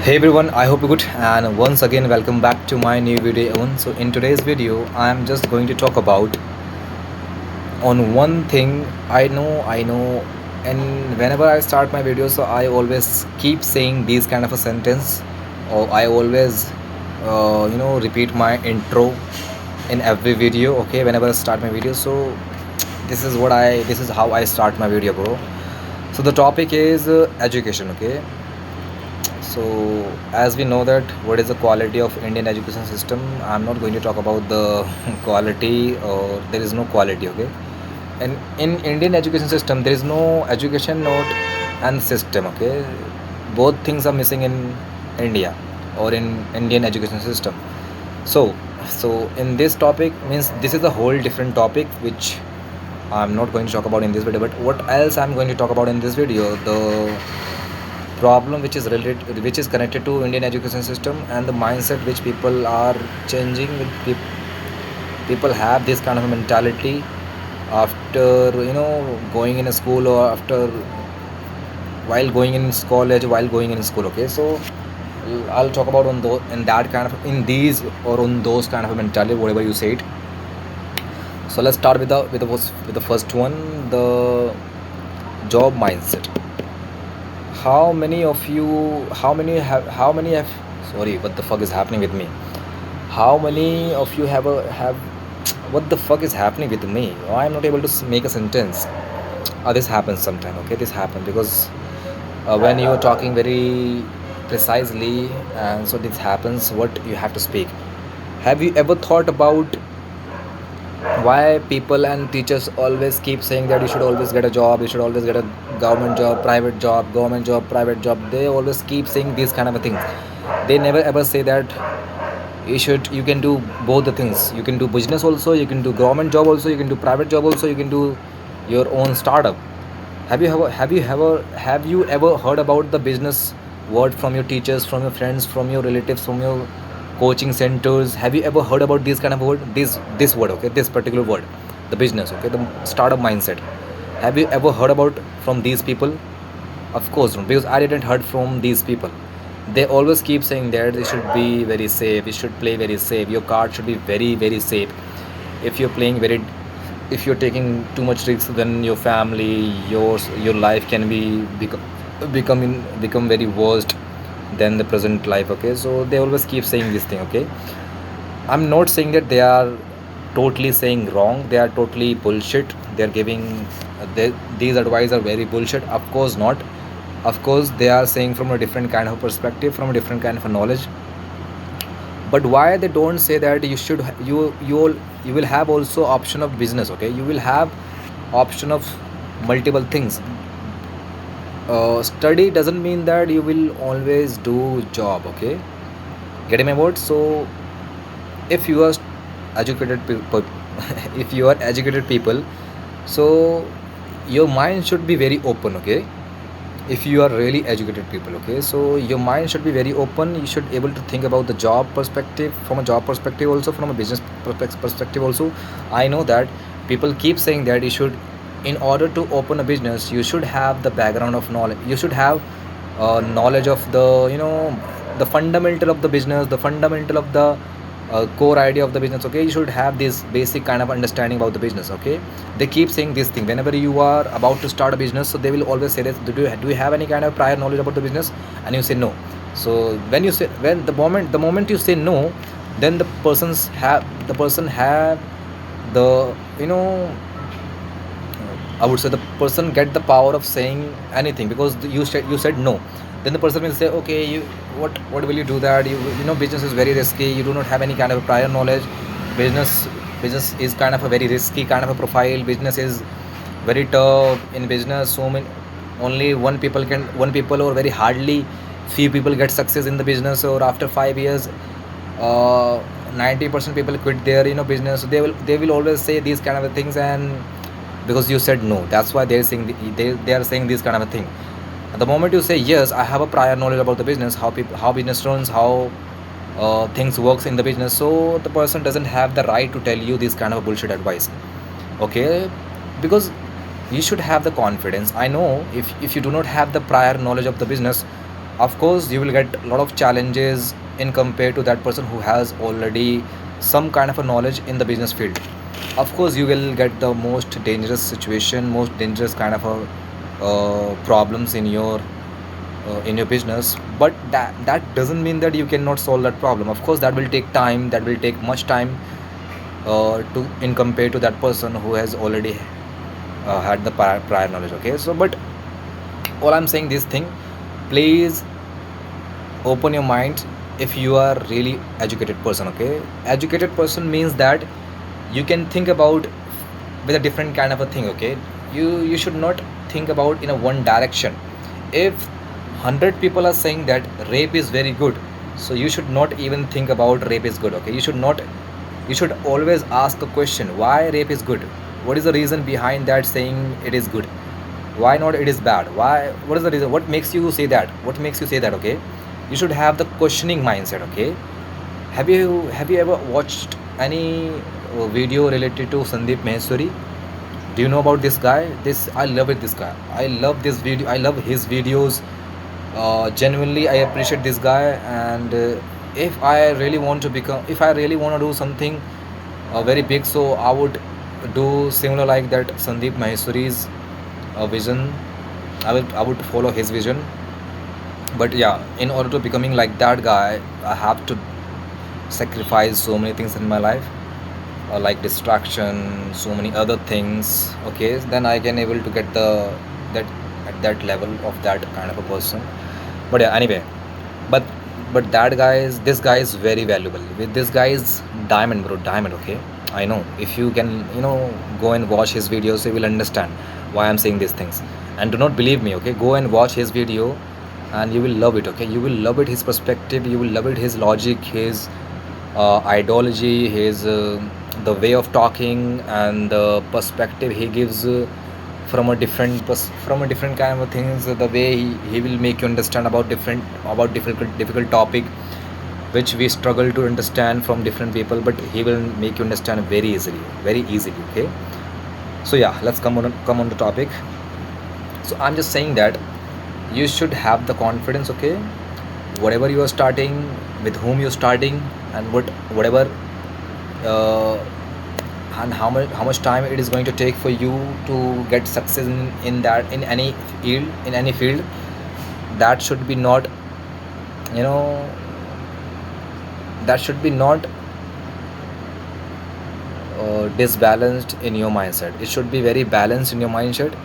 Hey everyone, I hope you're good, and once again welcome back to my new video. So in today's video I am just going to talk about on one thing. I know, and whenever I start my video, so I always keep saying these kind of a sentence, or I always repeat my intro in every video. Okay, whenever I start my video, so this is how I start my video, bro. So the topic is education. Okay, so as we know that what is the quality of Indian education system, I'm not going to talk about the quality, or there is no quality. Okay, and in Indian education system there is no education note and system. Okay, both things are missing in India or in Indian education system. So so in this topic, means this is a whole different topic which I'm not going to talk about in this video. But what else I'm going to talk about in this video, the problem which is connected to Indian education system, and the mindset which people are changing. People have this kind of a mentality after going in a school, or after while going in college, while going in school. Okay, so I'll talk about on those, in that kind of, in these or on those kind of a mentality, whatever you say it. So let's start with the first one, the job mindset. How many have sorry, what the fuck is happening with me? How many of you have what the fuck is happening with me? Why I'm not able to make a sentence? This happens sometime. Okay, this happens because when you are talking very precisely, and so this happens, what you have to speak. Have you ever thought about why people and teachers always keep saying that you should always get a job, you should always get a government job, private job, government job, private job? They always keep saying these kind of things. They never ever say that you can do both the things. You can do business also, you can do government job also, you can do private job also, you can do your own startup. Have you ever heard about the business word from your teachers, from your friends, from your relatives, from your coaching centers? Have you ever heard about this kind of word, this word? Okay, this particular word, the business, okay, the startup mindset. Have you ever heard about from these people? Of course not, because I didn't heard from these people. They always keep saying that it should be very safe, you should play very safe, your card should be very very safe. If you're playing very, if you're taking too much risks, then your family, your life can become very worst than the present life. Okay, so they always keep saying this thing. Okay, I'm not saying that they are totally saying wrong, they are totally bullshit. They're giving these advice are very bullshit. Of course not. Of course they are saying from a different kind of perspective, from a different kind of a knowledge. But why they don't say that you should, you will have also option of business? Okay, you will have option of multiple things. Study doesn't mean that you will always do job. Okay, getting my word? So if you are educated people, if you are educated people, so your mind should be very open. Okay, if you are really educated people, okay, so your mind should be very open. You should able to think about the job perspective, from a job perspective also, from a business perspective also. I know that people keep saying that you should, in order to open a business, you should have the background of knowledge, you should have knowledge of the, the fundamental of the business, the fundamental of the core idea of the business. Okay, you should have this basic kind of understanding about the business. Okay, they keep saying this thing whenever you are about to start a business. So they will always say that, do you have any kind of prior knowledge about the business? And you say no. So when you say, when the moment you say no, then the person have the, I would say the person get the power of saying anything, because you said no. Then the person will say, okay, what will you do that? Business is very risky. You do not have any kind of prior knowledge. Business is kind of a very risky kind of a profile. Business is very tough. In business, so many, only one people, or very hardly few people get success in the business. Or after 5 years, 90% people quit their business. So they will always say these kind of things. And because you said no, that's why they're saying they are saying this kind of a thing. At the moment you say yes, I have a prior knowledge about the business, how business runs, how things works in the business, so the person doesn't have the right to tell you this kind of bullshit advice. Okay, because you should have the confidence. I know if you do not have the prior knowledge of the business, Of course you will get a lot of challenges in compared to that person who has already some kind of a knowledge in the business field. Of course you will get the most dangerous situation, most dangerous kind of a problems in your business, but that doesn't mean that you cannot solve that problem. Of course that will take time, that will take much time to in compare to that person who has already had the prior knowledge. Okay, so but all I'm saying this thing, please open your mind. If you are really educated person, okay, educated person means that you can think about with a different kind of a thing. Okay, you should not think about in a one direction. If 100 people are saying that rape is very good, so you should not even think about rape is good. Okay, you should not, you should always ask a question, why rape is good, what is the reason behind that saying it is good, why not it is bad, why, what is the reason, what makes you say that, what makes you say that. Okay, you should have the questioning mindset. Okay, have you ever watched any video related to Sandeep Maheshwari? Do you know about this guy? This, I love it, this guy, I love this video, I love his videos. Genuinely I appreciate this guy. And if I really want to become, if I really want to do something very big, so I would do similar like that Sandeep Maheshwari's vision. I would follow his vision. But yeah, in order to becoming like that guy, I have to sacrifice so many things in my life, like distraction, so many other things. Okay, then I can able to get the that at that level of that kind of a person. But yeah, anyway, but that guy is, this guy is very valuable. With this guy is diamond, bro, diamond. Okay, I know, if you can, go and watch his videos, you will understand why I'm saying these things. And do not believe me, okay, go and watch his video and you will love it. Okay, you will love it, his perspective, you will love it, his logic, his ideology, his the way of talking, and the perspective he gives from a different from a different kind of things. The way he will make you understand about different, about difficult topic which we struggle to understand from different people, but he will make you understand very easily, very easily. Okay, so yeah, let's come on the topic. So I'm just saying that you should have the confidence. Okay, whatever you are starting, with whom you're starting, and whatever uh, and how much time it is going to take for you to get success in that, in any field, that should be not, you know that should be not disbalanced in your mindset. It should be very balanced in your mindset.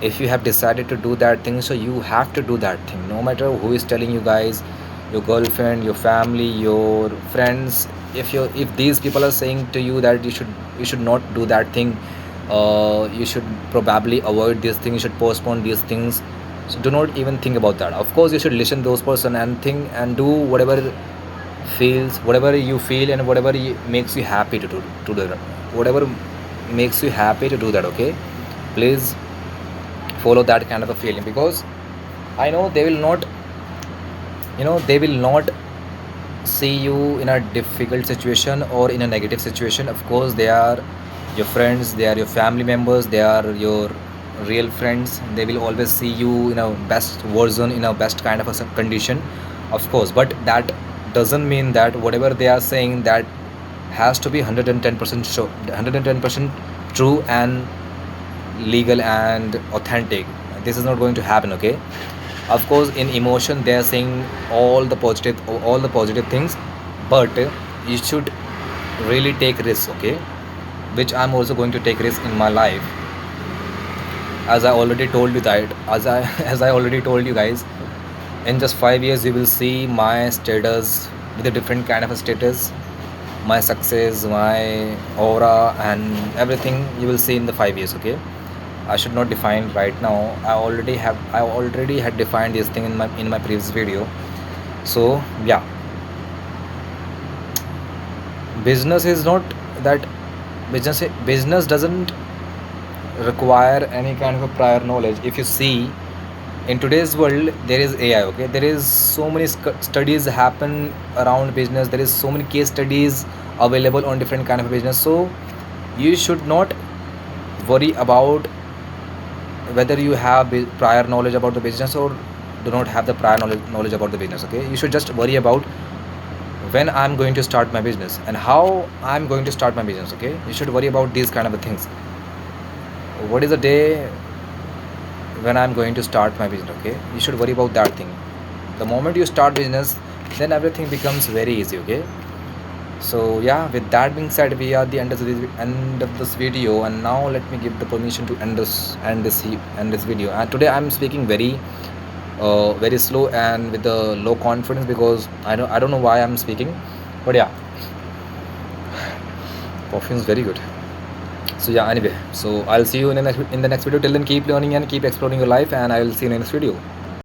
If you have decided to do that thing, so you have to do that thing, no matter who is telling you guys, your girlfriend, your family, your friends. If these people are saying to you that you should not do that thing, you should probably avoid this thing, you should postpone these things, so do not even think about that. Of course you should listen those person and think and do whatever feels, whatever you feel, and whatever makes you happy to do that, whatever makes you happy to do that. Okay, please follow that kind of a feeling, because I know they will not see you in a difficult situation or in a negative situation. Of course they are your friends, they are your family members, they are your real friends. They will always see you in a best version, in a best kind of a condition, of course. But that doesn't mean that whatever they are saying, that has to be 110% sure, 110% true and legal and authentic. This is not going to happen. Okay, of course in emotion they are saying all the positive things, but you should really take risks. Okay, which I'm also going to take risk in my life. As I already told you that, as I already told you guys, in just 5 years you will see my status with a different kind of a status, my success, my aura, and everything you will see in the 5 years. Okay, I should not define right now. I already had defined this thing in my previous video. So yeah, business is not that, business doesn't require any kind of a prior knowledge. If you see, in today's world there is AI. Okay, there is so many studies happen around business, there is so many case studies available on different kind of business. So you should not worry about whether you have prior knowledge about the business, or do not have the prior knowledge about the business. Okay, you should just worry about when I'm going to start my business and how I'm going to start my business. Okay, you should worry about these kind of the things. What is the day when I'm going to start my business? Okay, you should worry about that thing. The moment you start business, then everything becomes very easy. Okay, so yeah, with that being said, we are the end of this video, and now let me give the permission to end this video. And today I'm speaking very slow and with a low confidence because I don't know why I'm speaking, but yeah, perfume is very good. So yeah, anyway, so I'll see you in the next video. Till then, keep learning and keep exploring your life, and I will see you in the next video.